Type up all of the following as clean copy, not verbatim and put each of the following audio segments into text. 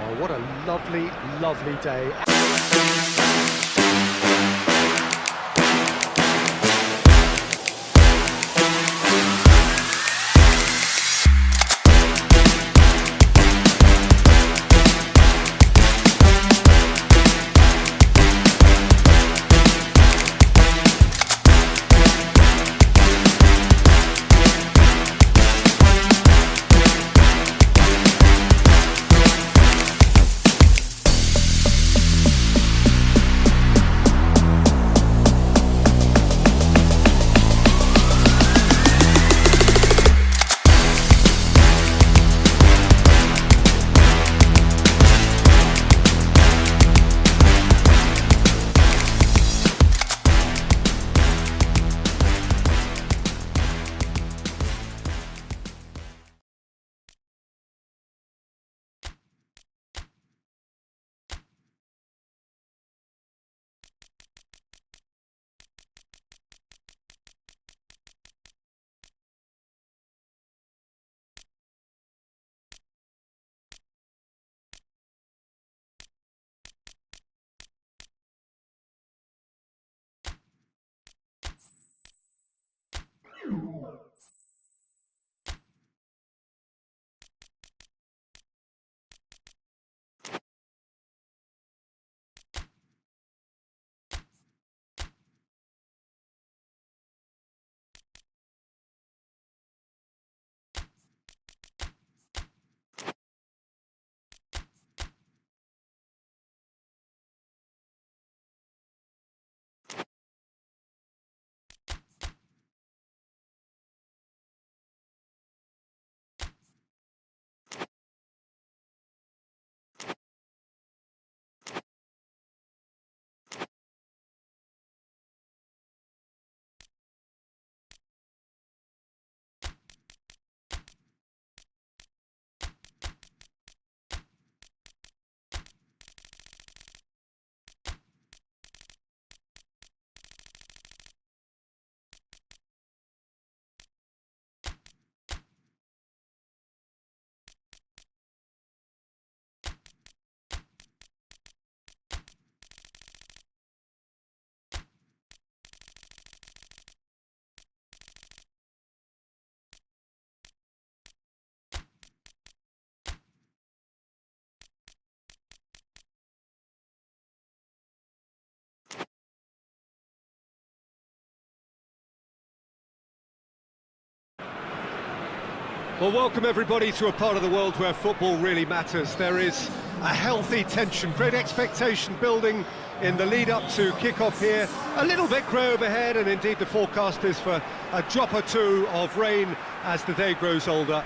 Oh, what a lovely, lovely day. Well, welcome everybody to a part of the world where football really matters. There is a healthy tension, great expectation building in the lead-up to kick-off here. A little bit grey overhead, and indeed the forecast is for a drop or two of rain as the day grows older.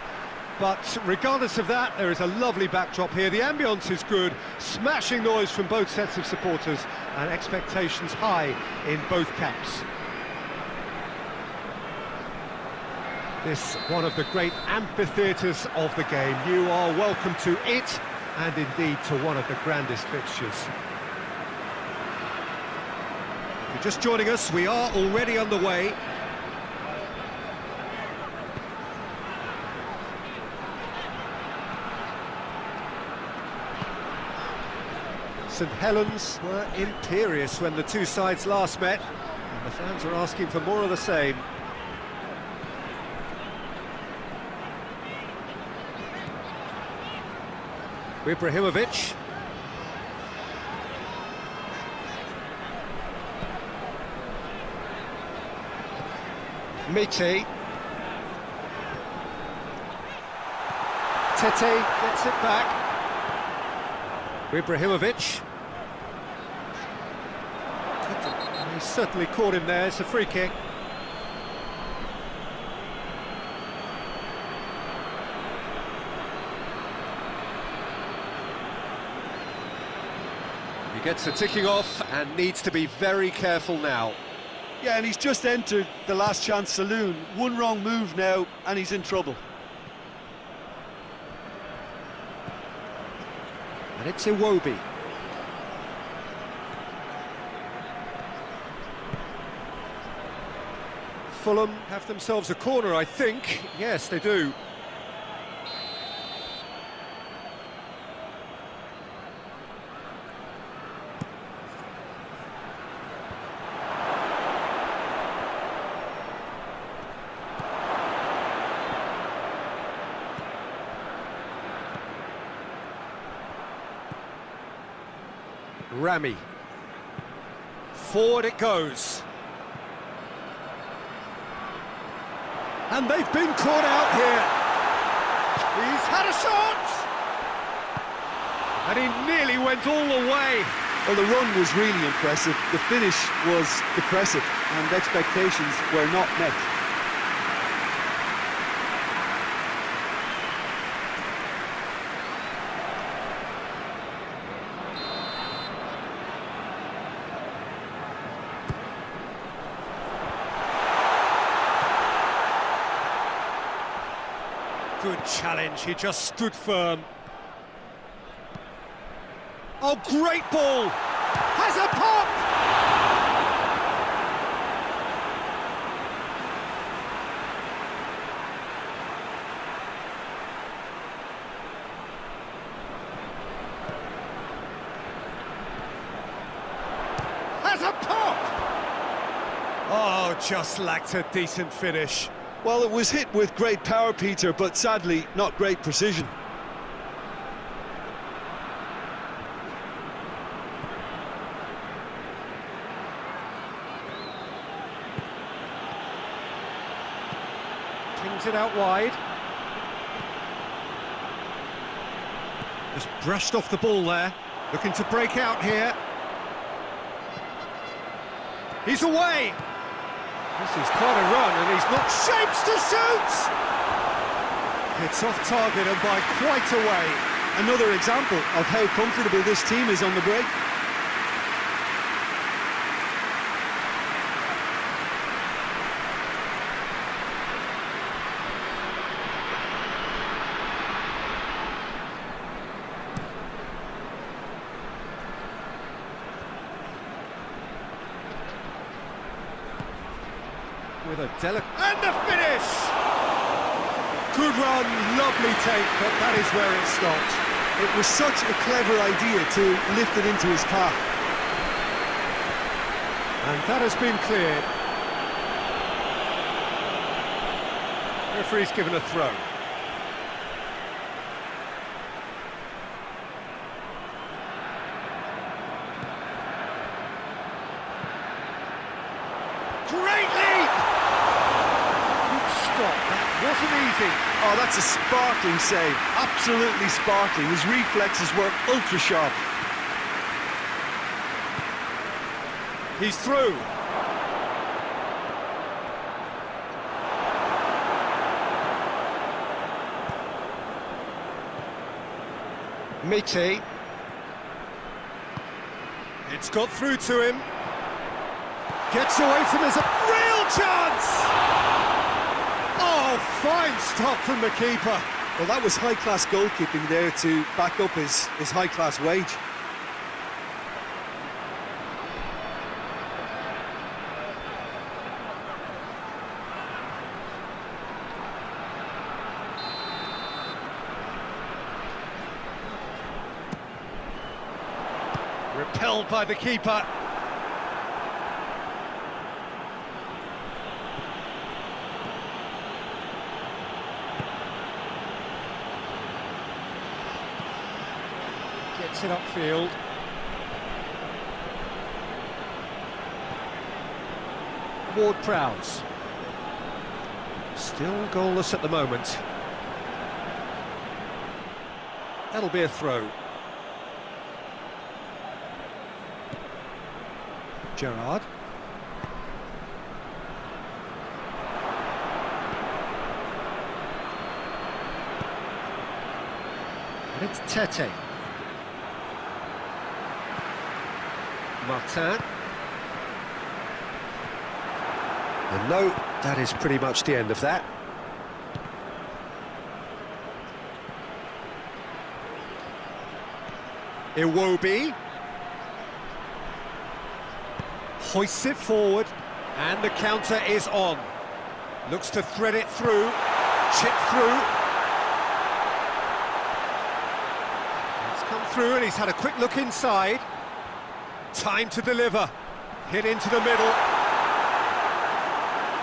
But regardless of that, there is a lovely backdrop here. The ambience is good, smashing noise from both sets of supporters, and expectations high in both camps. This one of the great amphitheatres of the game. You are welcome to it, and indeed to one of the grandest fixtures. If you're just joining us, we are already underway. St Helens were imperious when the two sides last met, and the fans are asking for more of the same. Ibrahimovic. Mite. Tete gets it back. Ibrahimovic. He certainly caught him there. It's a free kick. He gets a ticking off and needs to be very careful now. Yeah, and he's just entered the last chance saloon. One wrong move now and he's in trouble. And it's Iwobi. Fulham have themselves a corner, I think. Yes, they do. Rami. Forward it goes. And they've been caught out here. He's had a shot! And he nearly went all the way. Well, the run was really impressive. The finish was depressive, and expectations were not met. Good challenge, he just stood firm. Oh, great ball! Has a pop! Has a pop! Oh, just lacked a decent finish. Well, it was hit with great power, Peter, but sadly, not great precision. Kings it out wide. Just brushed off the ball there. Looking to break out here. He's away! This is quite a run, and he's not shapes to shoot! It's off target and by quite a way. Another example of how comfortable this team is on the break. With a and the finish! Good run, lovely take, but that is where it stopped. It was such a clever idea to lift it into his path. And that has been cleared. Referee's given a throw. Great leap! Good stop, that wasn't easy. Oh, that's a sparkling save, absolutely sparkling. His reflexes were ultra sharp. He's through. Miti. It's got through to him. Gets away from his real chance! Oh, fine stop from the keeper. Well, that was high-class goalkeeping there to back up his high-class wage. Repelled by the keeper. Gets it upfield. Ward-Prowse. Still goalless at the moment. That'll be a throw. Gerrard. And it's Tete. Martin. And no, that is pretty much the end of that. Iwobi. Hoists it forward, and the counter is on. Looks to thread it through, chip through. It's come through, and he's had a quick look inside. Time to deliver. Hit into the middle.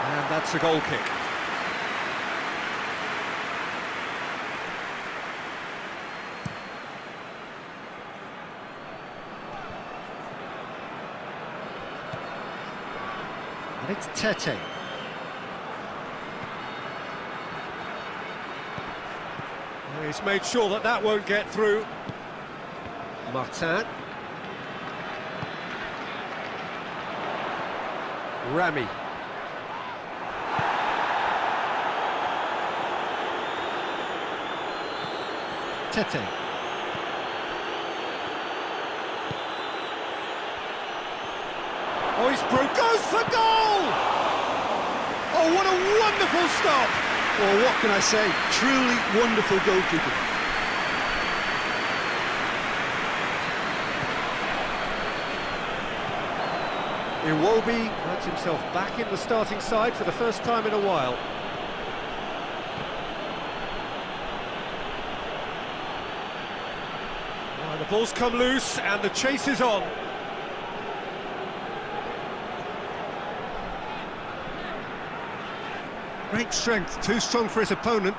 And that's a goal kick. And it's Tete. He's made sure that that won't get through. Martin. Rami. Tete. Oh, he's broke, goes for goal! Oh, what a wonderful stop! Well, what can I say? Truly wonderful goalkeeping. Iwobi finds himself back in the starting side for the first time in a while. Oh, the ball's come loose and the chase is on. Great strength, too strong for his opponent.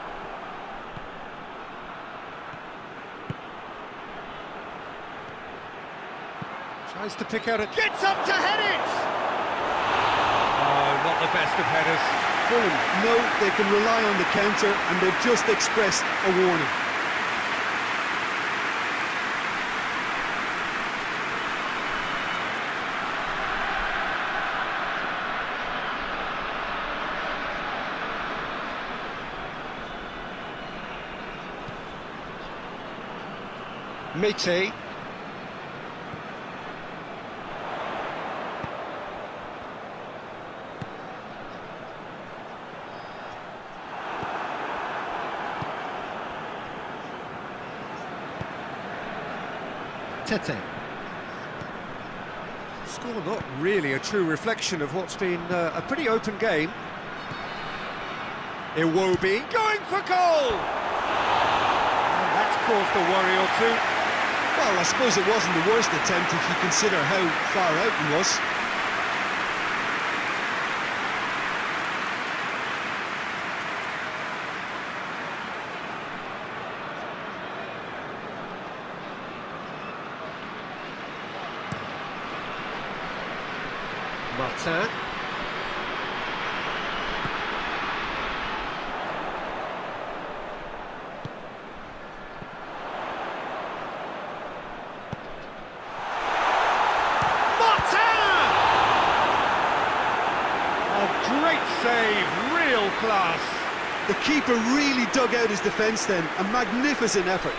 Tries to pick out it, gets up to head it! Oh, not the best of headers. Fulham know they can rely on the counter, and they've just expressed a warning. Mete. Tete. Score not really a true reflection of what's been a pretty open game. Iwobi going for goal! And that's caused a worry or two. Well, I suppose it wasn't the worst attempt if you consider how far out he was. Martin. Great save, real class. The keeper really dug out his defence then, a magnificent effort.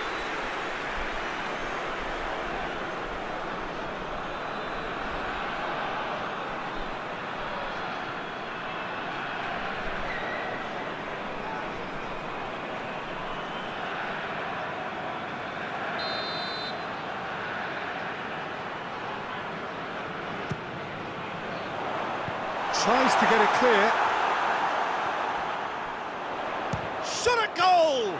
Tries to get it clear. Shot at goal!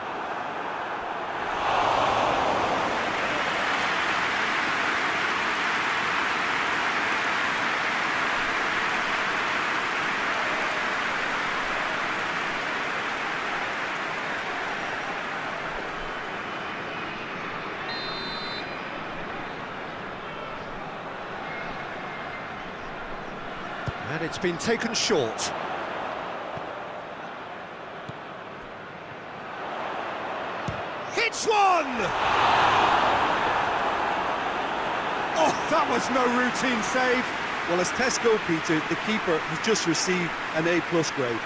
And it's been taken short. Hits one! Oh, that was no routine save. Well, as tests go, Peter, the keeper has just received an A+ grade.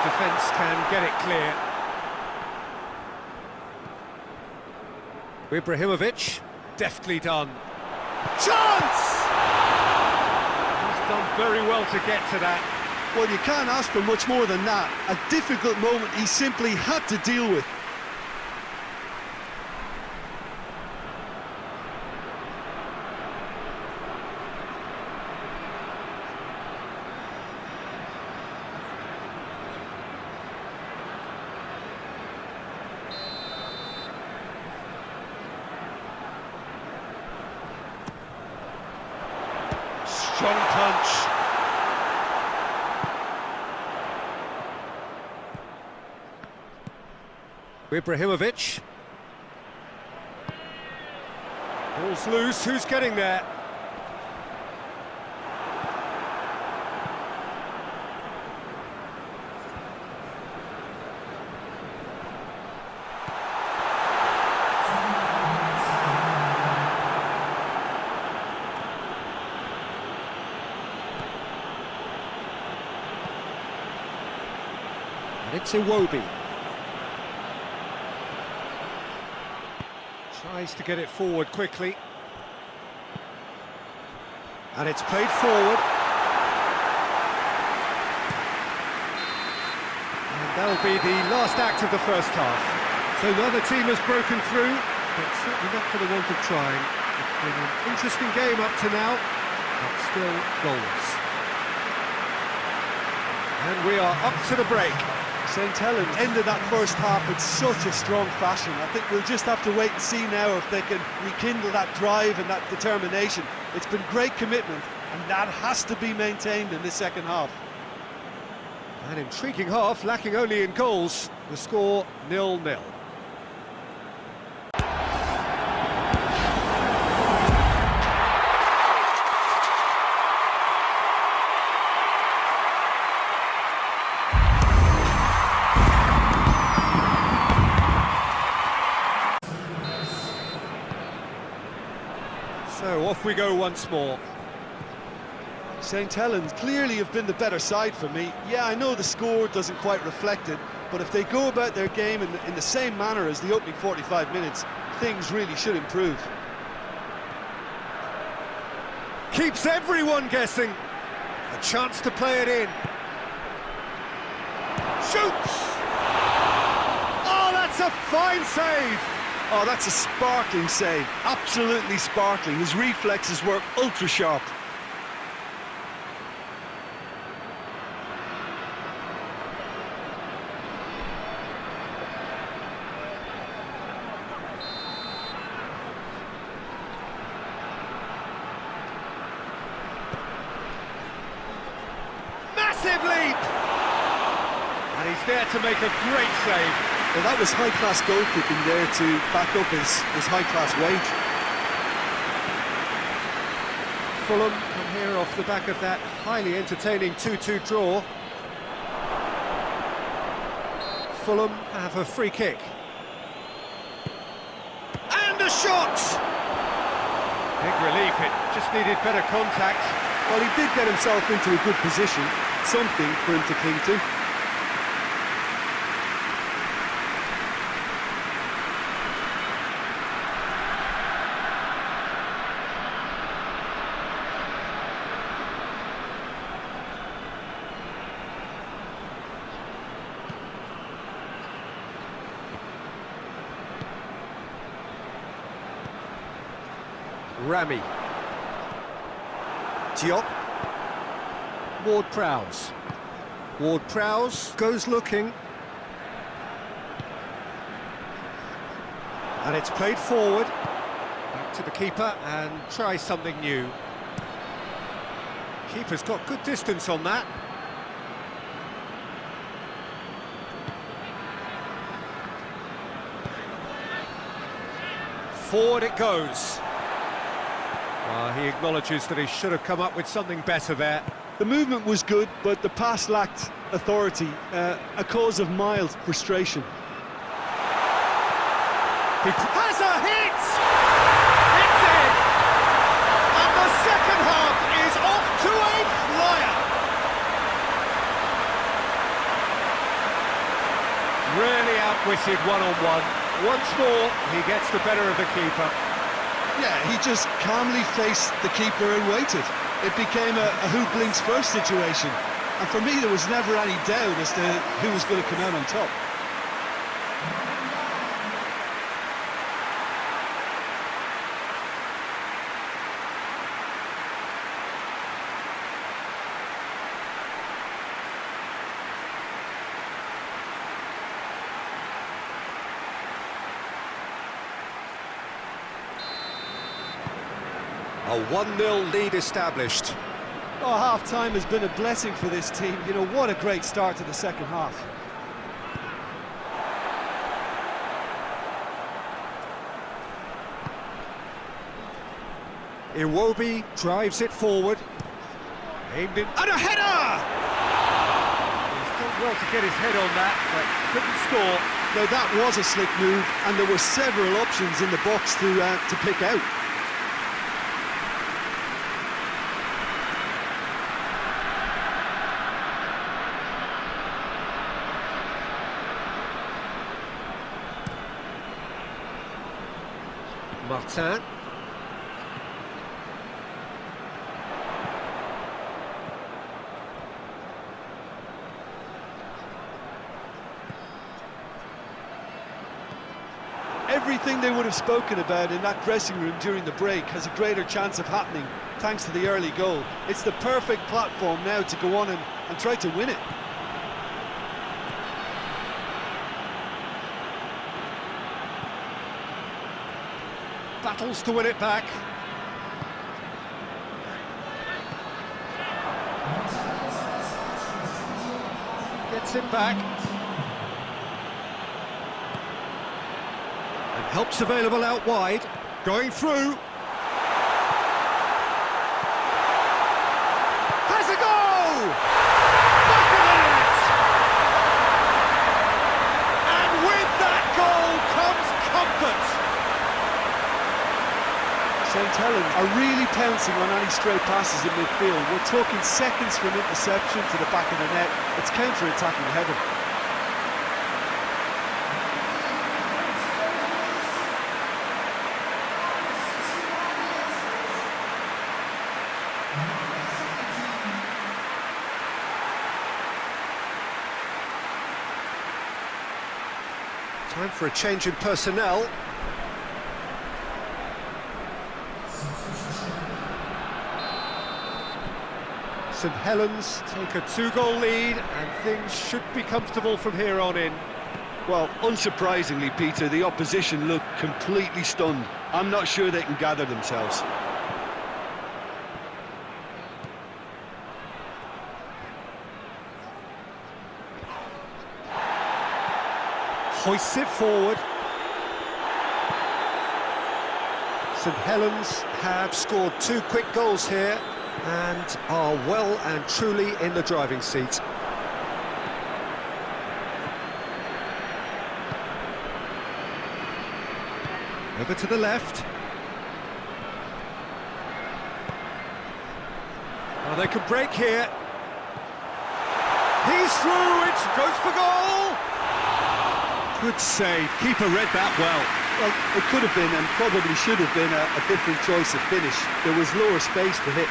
Defence can get it clear. Ibrahimovic, deftly done. Chance! He's done very well to get to that. Well, you can't ask for much more than that. A difficult moment he simply had to deal with. Strong punch. Ibrahimovic. Ball's loose, who's getting there? And it's Iwobi. Tries to get it forward quickly. And it's played forward. And that'll be the last act of the first half. So neither team has broken through, but certainly not for the want of trying. It's been an interesting game up to now, but still goalless. And we are up to the break. St Helens ended that first half in such a strong fashion. I think we'll just have to wait and see now if they can rekindle that drive and that determination. It's been great commitment, and that has to be maintained in this second half. An intriguing half, lacking only in goals. The score 0-0. So off we go once more. St Helens clearly have been the better side for me. Yeah, I know the score doesn't quite reflect it, but if they go about their game in the same manner as the opening 45 minutes, things really should improve. Keeps everyone guessing. A chance to play it in. Shoots! Oh, that's a fine save! Oh, that's a sparkling save. Absolutely sparkling. His reflexes were ultra sharp. Massive leap! And he's there to make a great save. Well, that was high-class goalkeeping there to back up his high-class wage. Fulham come here off the back of that highly entertaining 2-2 draw. Fulham have a free kick. And a shot! Big relief, it just needed better contact. Well, he did get himself into a good position, something for him to cling to. Rami. Diop. Ward-Prowse. Ward-Prowse goes looking. And it's played forward. Back to the keeper and try something new. Keeper's got good distance on that. Forward it goes. He acknowledges that he should have come up with something better there. The movement was good, but the pass lacked authority, a cause of mild frustration. He has a hit! It's in! And the second half is off to a flyer! Really outwitted one-on-one. Once more, he gets the better of the keeper. Yeah, he just calmly faced the keeper and waited. It became a who blinks first situation. And for me, there was never any doubt as to who was going to come out on top. A 1-0 lead established. Oh, half-time has been a blessing for this team. You know, what a great start to the second half. Iwobi drives it forward. Aimed in, and a header! He's done well to get his head on that, but couldn't score. Now, that was a slick move, and there were several options in the box to pick out. Martin. Everything they would have spoken about in that dressing room during the break has a greater chance of happening thanks to the early goal. It's the perfect platform now to go on and try to win it. Battles to win it back. Gets it back. And help's available out wide. Going through. Has a goal! Back of the net! And with that goal comes comfort. St Helens are really pouncing on any stray passes in midfield. We're talking seconds from interception to the back of the net. It's counter-attacking heaven. Time for a change in personnel. St Helens take a 2-goal lead, and things should be comfortable from here on in. Well, unsurprisingly, Peter, the opposition look completely stunned. I'm not sure they can gather themselves. Hoists it forward. St Helens have scored 2 quick goals here and are well and truly in the driving seat. Over to the left. Well, they could break here. He's through, it goes for goal! Good save, keeper read that well. Well, it could have been and probably should have been a different choice of finish. There was lower space to hit.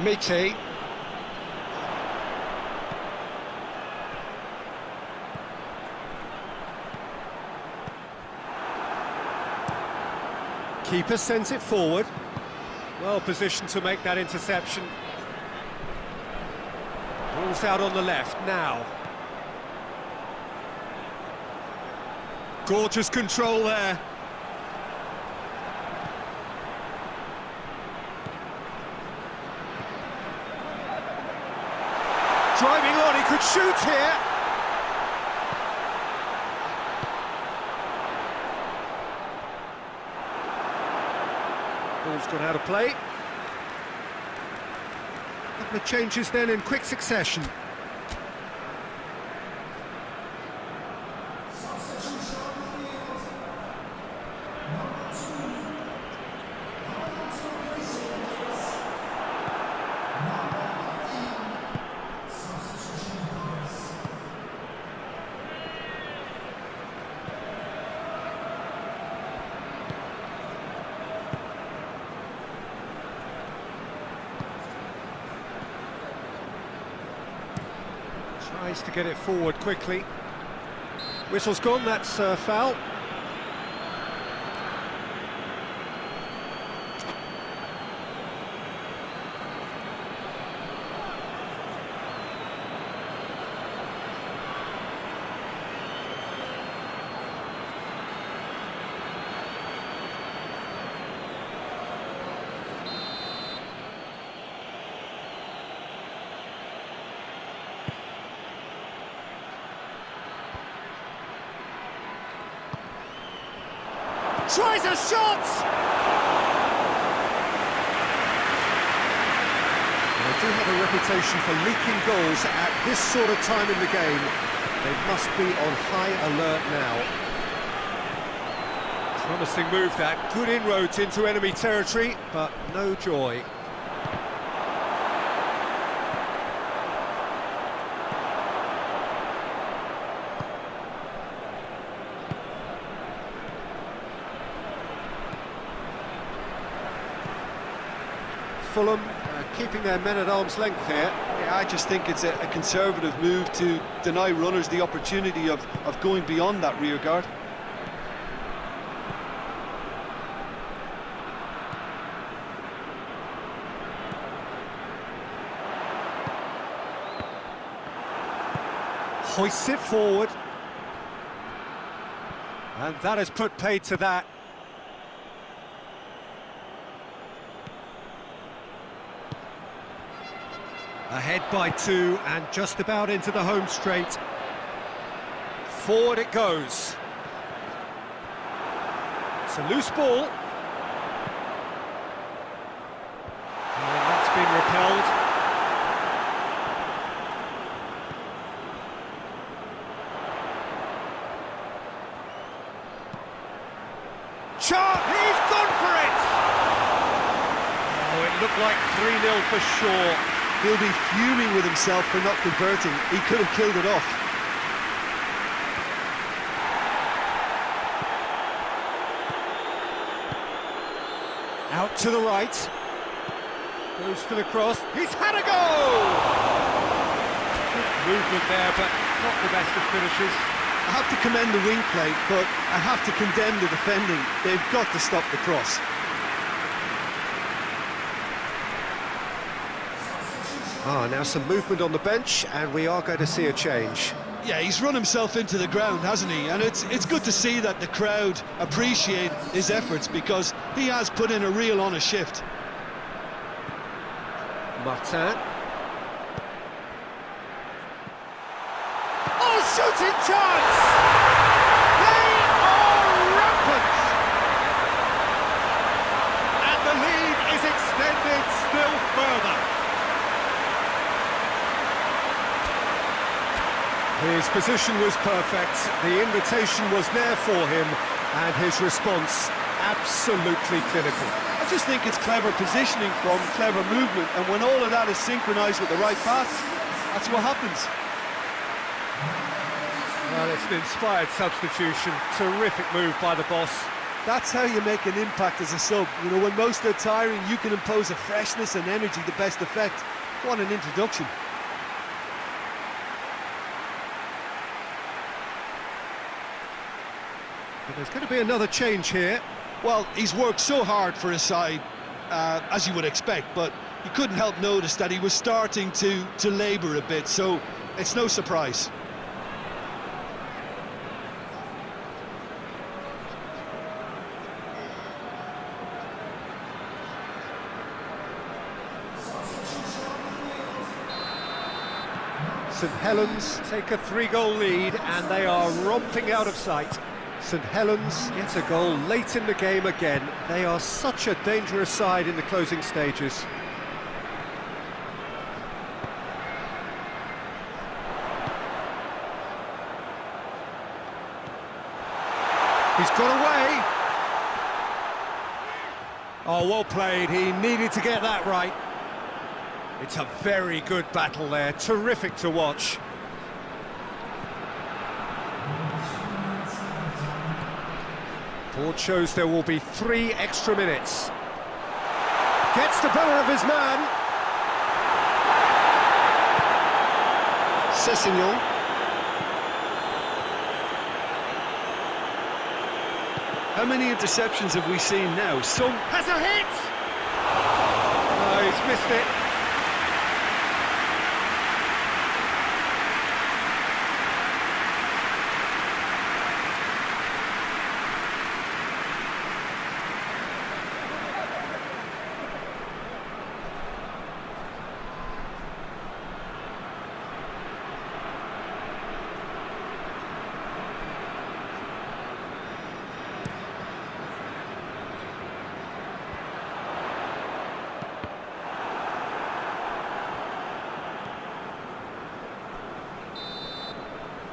Mite. Keeper sends it forward. Well positioned to make that interception. Ball's out on the left now. Gorgeous control there. Driving on, he could shoot here. Ball's gone out of play. Couple of changes then in quick succession. Tries to get it forward quickly. Whistle's gone, that's foul. Tries a shot! They do have a reputation for leaking goals at this sort of time in the game. They must be on high alert now. Promising move that, good inroads into enemy territory, but no joy. Fulham keeping their men at arm's length here. Yeah, I just think it's a conservative move to deny runners the opportunity of going beyond that rear guard. Hoists it forward. And that has put paid to that. Ahead by 2 and just about into the home straight. Forward it goes. It's a loose ball. And that's been repelled. Shot! He's gone for it! Oh, it looked like 3-0 for sure. He'll be fuming with himself for not converting. He could have killed it off. Out to the right. Goes for the cross. He's had a goal! Good movement there, but not the best of finishes. I have to commend the wing play, but I have to condemn the defending. They've got to stop the cross. Now some movement on the bench, and we are going to see a change. Yeah, he's run himself into the ground, hasn't he? And it's good to see that the crowd appreciate his efforts, because he has put in a real honest shift. Martin. Oh, shooting chance! They are rampant! And the lead is extended still further. His position was perfect, the invitation was there for him, and his response absolutely clinical. I just think it's clever positioning from clever movement, and when all of that is synchronised with the right pass, that's what happens. Well, it's an inspired substitution, terrific move by the boss. That's how you make an impact as a sub. You know, when most are tiring, you can impose a freshness and energy to best effect. What an introduction. There's going to be another change here. Well, he's worked so hard for his side, as you would expect, but you couldn't help notice that he was starting to labour a bit, so it's no surprise. St Helens take a 3-goal lead, and they are romping out of sight. St Helens gets a goal late in the game again. They are such a dangerous side in the closing stages. He's got away. Oh, well played. He needed to get that right. It's a very good battle there. Terrific to watch. Board shows there will be 3 extra minutes. Gets the better of his man. Cessignon. How many interceptions have we seen now? Some Has a hit! Oh, he's missed it.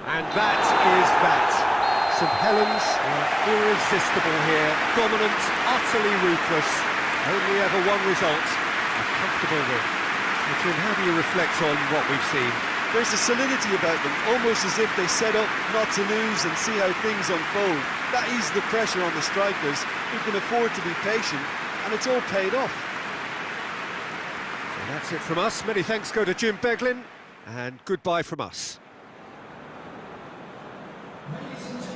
And that is that. St Helens were irresistible here, dominant, utterly ruthless, only ever one result, a comfortable win. Jim, how do you reflect on what we've seen? There's a solidity about them, almost as if they set up not to lose and see how things unfold. That eases the pressure on the strikers, who can afford to be patient, and it's all paid off. So that's it from us. Many thanks go to Jim Beglin, and goodbye from us. Ladies and